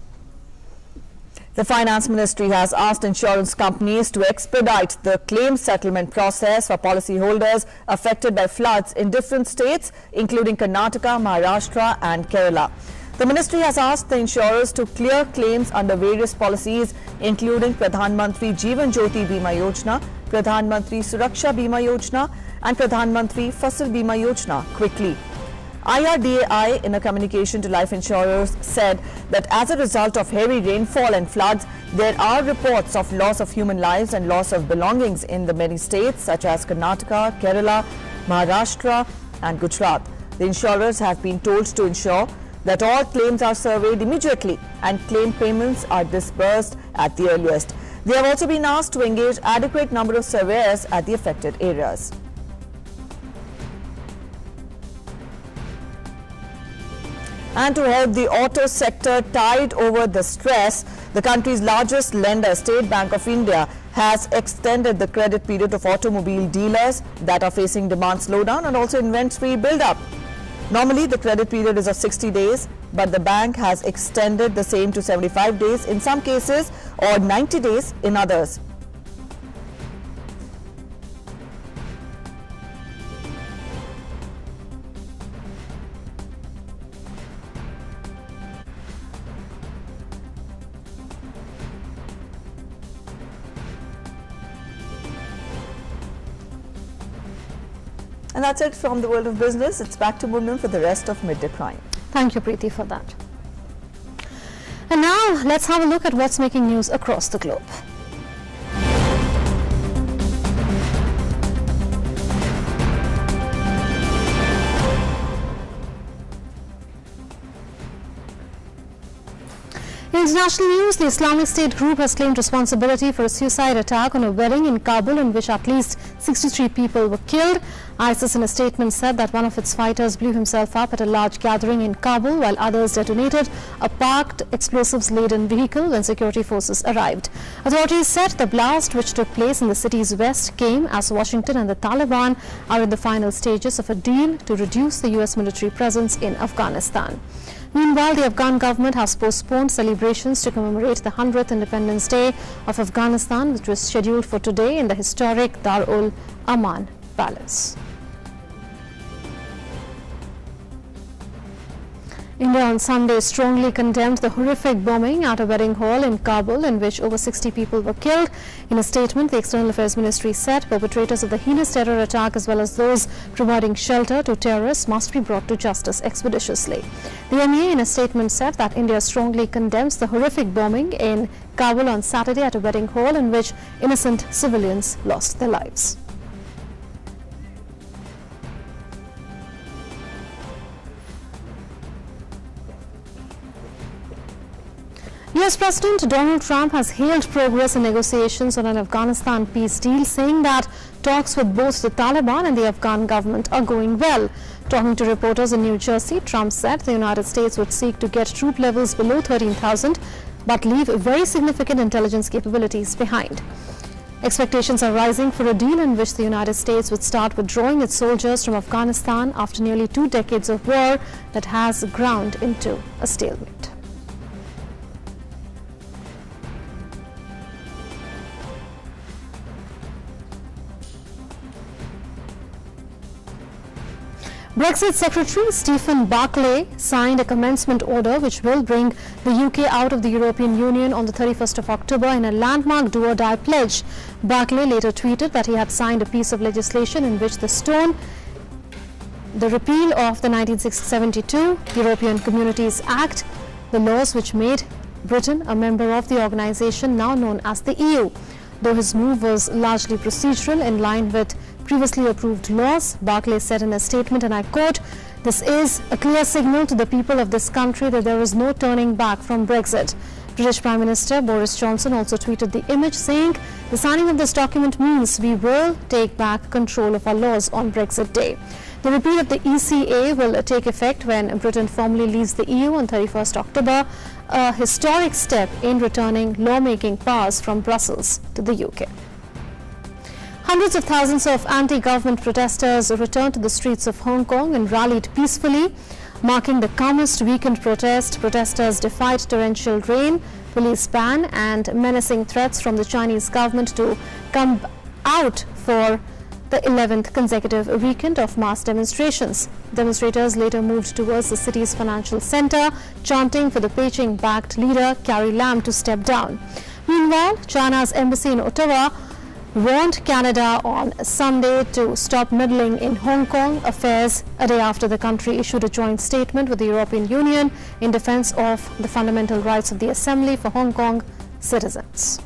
Speaker 8: The Finance Ministry has asked insurance companies to expedite the claim settlement process for policyholders affected by floods in different states, including Karnataka, Maharashtra and Kerala. The ministry has asked the insurers to clear claims under various policies, including Pradhan Mantri Jeevan Jyoti Bima Yojana, Pradhan Mantri Suraksha Bima Yojana and Pradhan Mantri Fasal Bima Yojana quickly. IRDAI, in a communication to life insurers, said that as a result of heavy rainfall and floods, there are reports of loss of human lives and loss of belongings in the many states such as Karnataka, Kerala, Maharashtra and Gujarat. The insurers have been told to ensure that all claims are surveyed immediately and claim payments are disbursed at the earliest. They have also been asked to engage adequate number of surveyors at the affected areas. And to help the auto sector tide over the stress, the country's largest lender, State Bank of India, has extended the credit period of automobile dealers that are facing demand slowdown and also inventory build-up. Normally, the credit period is of 60 days, but the bank has extended the same to 75 days in some cases or 90 days in others. And that's it from the world of business. It's back to Munnan for the rest of Midday Prime.
Speaker 1: Thank you, Preeti, for that. And now let's have a look at what's making news across the globe. In international news, the Islamic State group has claimed responsibility for a suicide attack on a wedding in Kabul in which at least 63 people were killed. ISIS in a statement said that one of its fighters blew himself up at a large gathering in Kabul while others detonated a parked explosives-laden vehicle when security forces arrived. Authorities said the blast, which took place in the city's west, came as Washington and the Taliban are in the final stages of a deal to reduce the US military presence in Afghanistan. Meanwhile, the Afghan government has postponed celebrations to commemorate the 100th Independence Day of Afghanistan, which was scheduled for today in the historic Dar-ul-Aman Palace. India on Sunday strongly condemned the horrific bombing at a wedding hall in Kabul in which over 60 people were killed. In a statement, the External Affairs Ministry said perpetrators of the heinous terror attack as well as those providing shelter to terrorists must be brought to justice expeditiously. The MEA in a statement said that India strongly condemns the horrific bombing in Kabul on Saturday at a wedding hall in which innocent civilians lost their lives. US President Donald Trump has hailed progress in negotiations on an Afghanistan peace deal, saying that talks with both the Taliban and the Afghan government are going well. Talking to reporters in New Jersey, Trump said the United States would seek to get troop levels below 13,000 but leave very significant intelligence capabilities behind. Expectations are rising for a deal in which the United States would start withdrawing its soldiers from Afghanistan after nearly 2 decades of war that has ground into a stalemate. Brexit Secretary Stephen Barclay signed a commencement order which will bring the UK out of the European Union on the 31st of October in a landmark do-or-die pledge. Barclay later tweeted that he had signed a piece of legislation in which the repeal of the 1972 European Communities Act, the laws which made Britain a member of the organisation now known as the EU. Though his move was largely procedural in line with previously approved laws, Barclay said in a statement, and I quote, "This is a clear signal to the people of this country that there is no turning back from Brexit." British Prime Minister Boris Johnson also tweeted the image, saying, "The signing of this document means we will take back control of our laws on Brexit Day." The repeal of the ECA will take effect when Britain formally leaves the EU on 31st October, a historic step in returning lawmaking powers from Brussels to the UK. Hundreds of thousands of anti-government protesters returned to the streets of Hong Kong and rallied peacefully. Marking the calmest weekend protest, protesters defied torrential rain, police ban and menacing threats from the Chinese government to come out for the 11th consecutive weekend of mass demonstrations. Demonstrators later moved towards the city's financial center, chanting for the Beijing-backed leader Carrie Lam to step down. Meanwhile, China's embassy in Ottawa warned Canada on Sunday to stop meddling in Hong Kong affairs a day after the country issued a joint statement with the European Union in defense of the fundamental rights of the Assembly for Hong Kong citizens.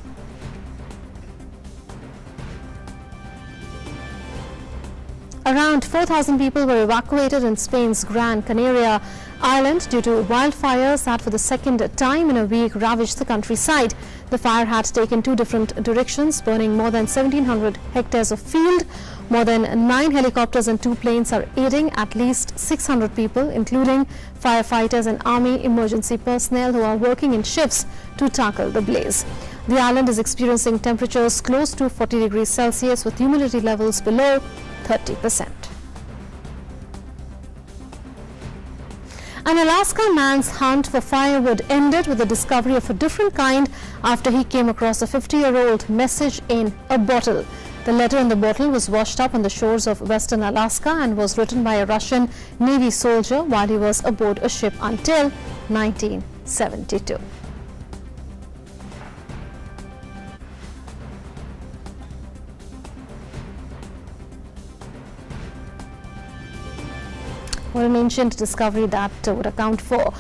Speaker 1: Around 4,000 people were evacuated in Spain's Gran Canaria island due to wildfires that for the second time in a week ravaged the countryside. The fire had taken two different directions, burning more than 1,700 hectares of field. More than 9 helicopters and 2 planes are aiding at least 600 people, including firefighters and army emergency personnel who are working in shifts to tackle the blaze. The island is experiencing temperatures close to 40 degrees Celsius with humidity levels below 30%. An Alaska man's hunt for firewood ended with the discovery of a different kind after he came across a 50-year-old message in a bottle. The letter in the bottle was washed up on the shores of western Alaska and was written by a Russian Navy soldier while he was aboard a ship until 1972. What an ancient discovery that would account for.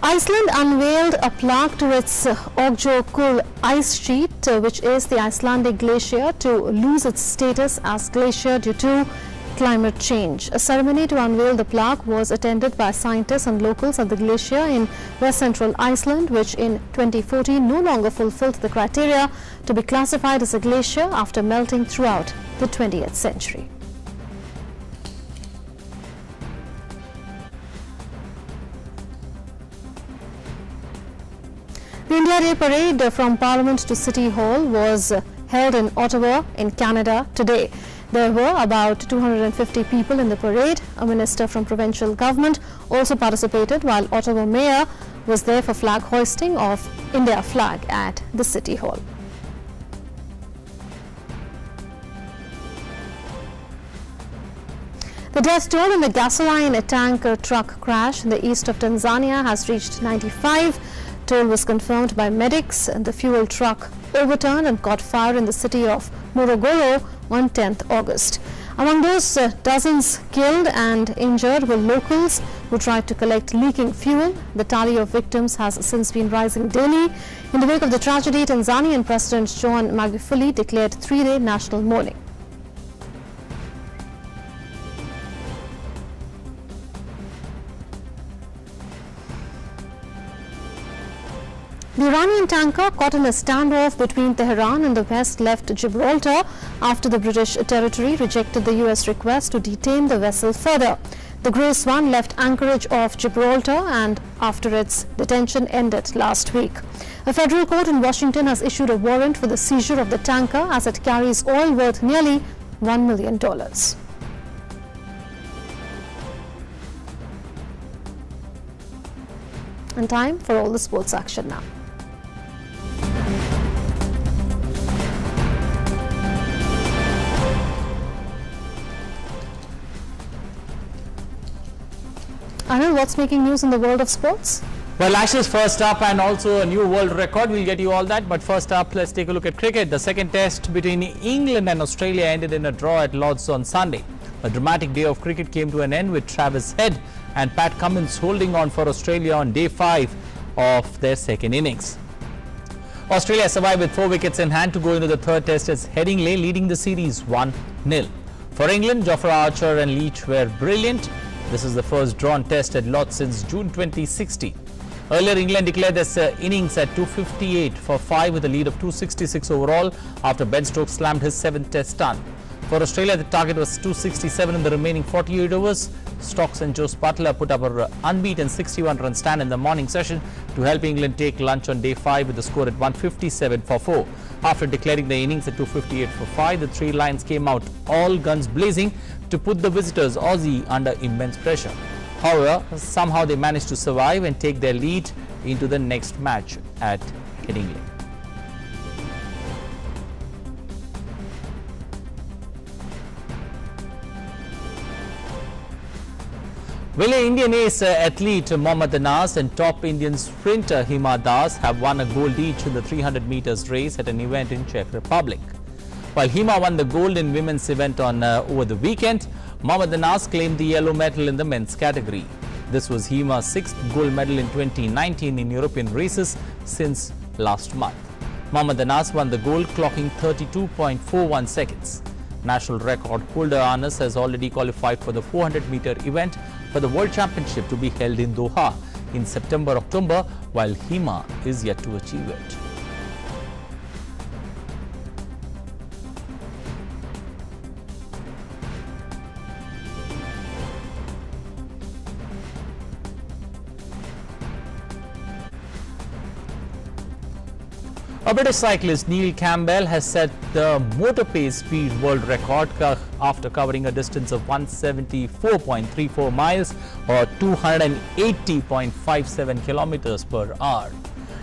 Speaker 1: Iceland unveiled a plaque to its Ogjókul ice sheet, which is the Icelandic glacier, to lose its status as glacier due to climate change. A ceremony to unveil the plaque was attended by scientists and locals at the glacier in west central Iceland, which in 2014 no longer fulfilled the criteria to be classified as a glacier after melting throughout the 20th century. The India Day parade from Parliament to City Hall was held in Ottawa in Canada today. There were about 250 people in the parade. A minister from provincial government also participated, while Ottawa mayor was there for flag hoisting of India flag at the City Hall. The death toll in the gasoline tanker truck crash in the east of Tanzania has reached 95. Toll was confirmed by medics, and the fuel truck overturned and caught fire in the city of Morogoro on 10th August. Among those dozens killed and injured were locals who tried to collect leaking fuel. The tally of victims has since been rising daily. In the wake of the tragedy, Tanzanian President John Magufuli declared 3-day national mourning. The Iranian tanker caught in a standoff between Tehran and the West left Gibraltar after the British territory rejected the US request to detain the vessel further. The Grey Swan left anchorage off Gibraltar and after its detention ended last week. A federal court in Washington has issued a warrant for the seizure of the tanker as it carries oil worth nearly $1 million. And time for all the sports action now. Anil, what's making news in the world of sports?
Speaker 10: Well, Ashes first up and also a new world record. We'll get you all that. But first up, let's take a look at cricket. The second test between England and Australia ended in a draw at Lord's on Sunday. A dramatic day of cricket came to an end with Travis Head and Pat Cummins holding on for Australia on day 5 of their second innings. Australia survived with 4 wickets in hand to go into the third test as Headingley leading the series 1-0. For England, Jofra Archer and Leach were brilliant. This is the first drawn test at Lord's since June 2016. Earlier, England declared this innings at 258 for 5 with a lead of 266 overall after Ben Stokes slammed his 7th test ton. For Australia, the target was 267 in the remaining 48 overs. Stokes and Joe Butler put up an unbeaten 61-run stand in the morning session to help England take lunch on day 5 with the score at 157 for 4. After declaring the innings at 258 for 5, the three Lions came out all guns blazing to put the visitors Aussie under immense pressure. However, somehow they managed to survive and take their lead into the next match at Headingley. Well, Indian ace athlete Mohammad Anas and top Indian sprinter Hima Das have won a gold each in the 300 meters race at an event in Czech Republic. While Hima won the gold in women's event on over the weekend, Mohammad Anas claimed the yellow medal in the men's category. This was Hima's 6th gold medal in 2019 in European races since last month. Mohammad Anas won the gold, clocking 32.41 seconds. National record holder Anas has already qualified for the 400-meter event for the World Championship to be held in Doha in September-October, while Hima is yet to achieve it. A British cyclist, Neil Campbell, has set the motor pace speed world record after covering a distance of 174.34 miles or 280.57 kilometers per hour.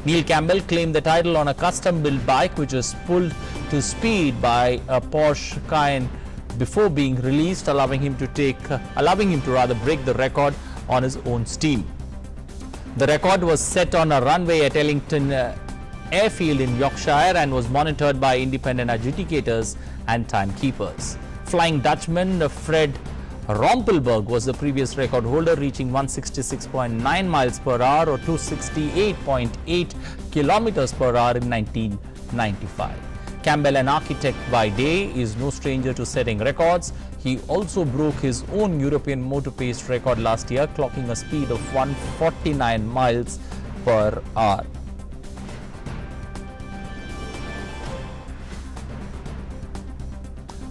Speaker 10: Neil Campbell claimed the title on a custom-built bike which was pulled to speed by a Porsche Cayenne before being released, allowing him to break the record on his own steam. The record was set on a runway at Ellington Airfield in Yorkshire and was monitored by independent adjudicators and timekeepers. Flying Dutchman Fred Rompelberg was the previous record holder, reaching 166.9 miles per hour or 268.8 kilometers per hour in 1995. Campbell, an architect by day, is no stranger to setting records. He also broke his own European motor pace record last year, clocking a speed of 149 miles per hour.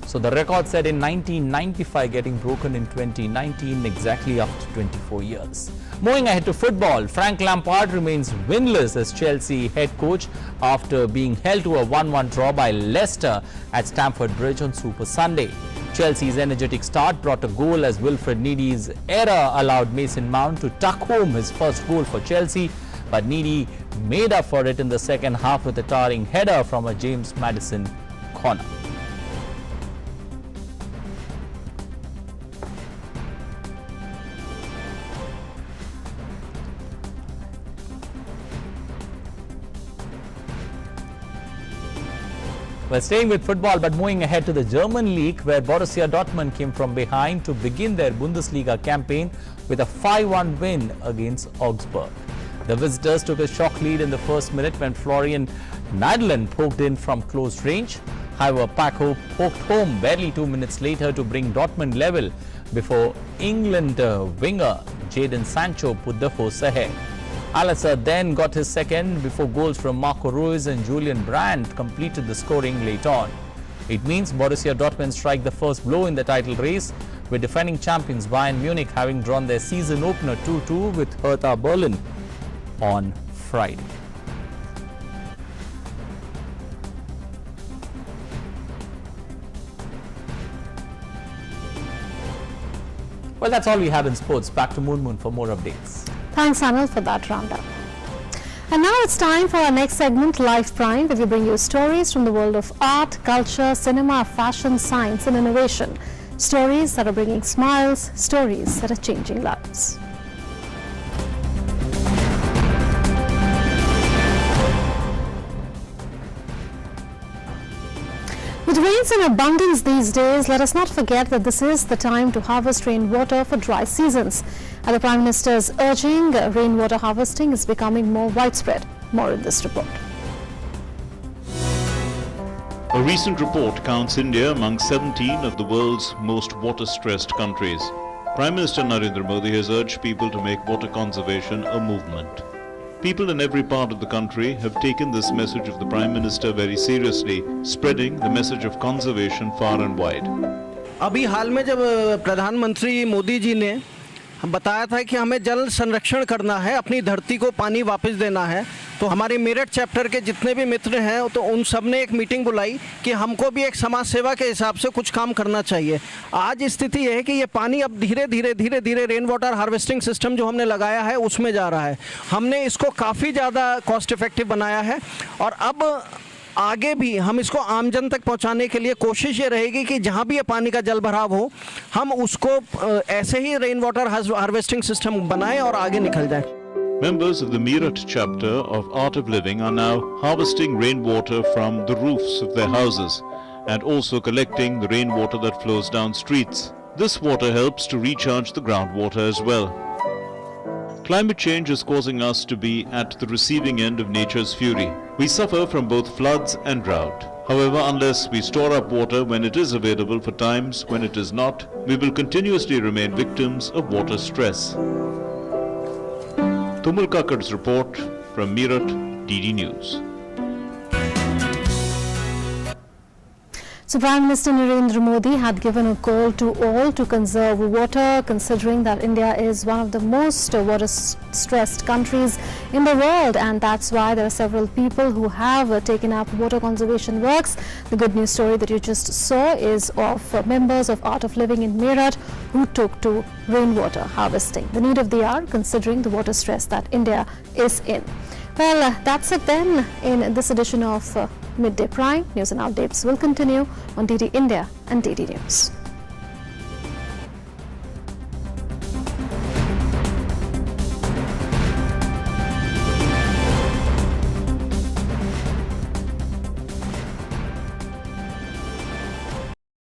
Speaker 10: So the record set in 1995 getting broken in 2019, exactly after 24 years. Moving ahead to football, Frank Lampard remains winless as Chelsea head coach after being held to a 1-1 draw by Leicester at Stamford Bridge on Super Sunday. Chelsea's energetic start brought a goal as Wilfred Needy's error allowed Mason Mount to tuck home his first goal for Chelsea, but Needy made up for it in the second half with a towering header from a James Maddison corner. Well, staying with football, but moving ahead to the German league, where Borussia Dortmund came from behind to begin their Bundesliga campaign with a 5-1 win against Augsburg. The visitors took a shock lead in the first minute when Florian Nadler poked in from close range. However, Paco poked home barely 2 minutes later to bring Dortmund level before England winger Jadon Sancho put the hosts ahead. Alisson then got his second before goals from Marco Reus and Julian Brandt completed the scoring late on. It means Borussia Dortmund strike the first blow in the title race, with defending champions Bayern Munich having drawn their season opener 2-2 with Hertha Berlin on Friday. Well, that's all we have in sports. Back to Moon for more updates.
Speaker 1: Thanks, Anil, for that roundup. And now it's time for our next segment, Life Prime, where we bring you stories from the world of art, culture, cinema, fashion, science and innovation. Stories that are bringing smiles, stories that are changing lives. With rains in abundance these days, let us not forget that this is the time to harvest rainwater for dry seasons. At the Prime Minister's urging, rainwater harvesting is becoming more widespread. More in this report.
Speaker 11: A recent report counts India among 17 of the world's most water-stressed countries. Prime Minister Narendra Modi has urged people to make water conservation a movement. People in every part of the country have taken this message of the Prime Minister very seriously, spreading the message of conservation far and wide.
Speaker 12: अभी हाल में जब प्रधानमंत्री मोदी जी ने बताया था कि हमें जल संरक्षण करना है, अपनी धरती को पानी वापस देना है, तो हमारे मेरठ चैप्टर के जितने भी मित्र हैं तो उन सब ने एक मीटिंग बुलाई कि हमको भी एक समाज सेवा के हिसाब से कुछ काम करना चाहिए। आज स्थिति यह है कि ये पानी अब धीरे धीरे रेन वाटर हार्वेस्टिंग सिस्टम जो हमने लगाया है उसमें जा रहा है। हमने इसको काफ़ी ज़्यादा कॉस्ट इफेक्टिव बनाया है और अब आगे भी हम इसको आमजन तक पहुंचाने के लिए कोशिश ये रहेगी कि जहां भी ये पानी का जल भराव हो, हम उसको ऐसे ही रेन वाटर हार्वेस्टिंग सिस्टम बनाएं और आगे निकल जाएं।
Speaker 11: Members of the Meerut chapter of Art of Living are now harvesting rainwater from the roofs of their houses and also collecting the rainwater that flows down streets. This water helps to recharge the groundwater as well. Climate change is causing us to be at the receiving end of nature's fury. We suffer from both floods and drought. However, unless we store up water when it is available for times when it is not, we will continuously remain victims of water stress. Tumul Kakad's report from Meerut, DD News.
Speaker 1: So Prime Minister Narendra Modi had given a call to all to conserve water, considering that India is one of the most water-stressed countries in the world, and that's why there are several people who have taken up water conservation works. The good news story that you just saw is of members of Art of Living in Meerut who took to rainwater harvesting, the need of the hour considering the water stress that India is in. Well, that's it then in this edition of Midday Prime. News and updates will continue on DD India and DD News.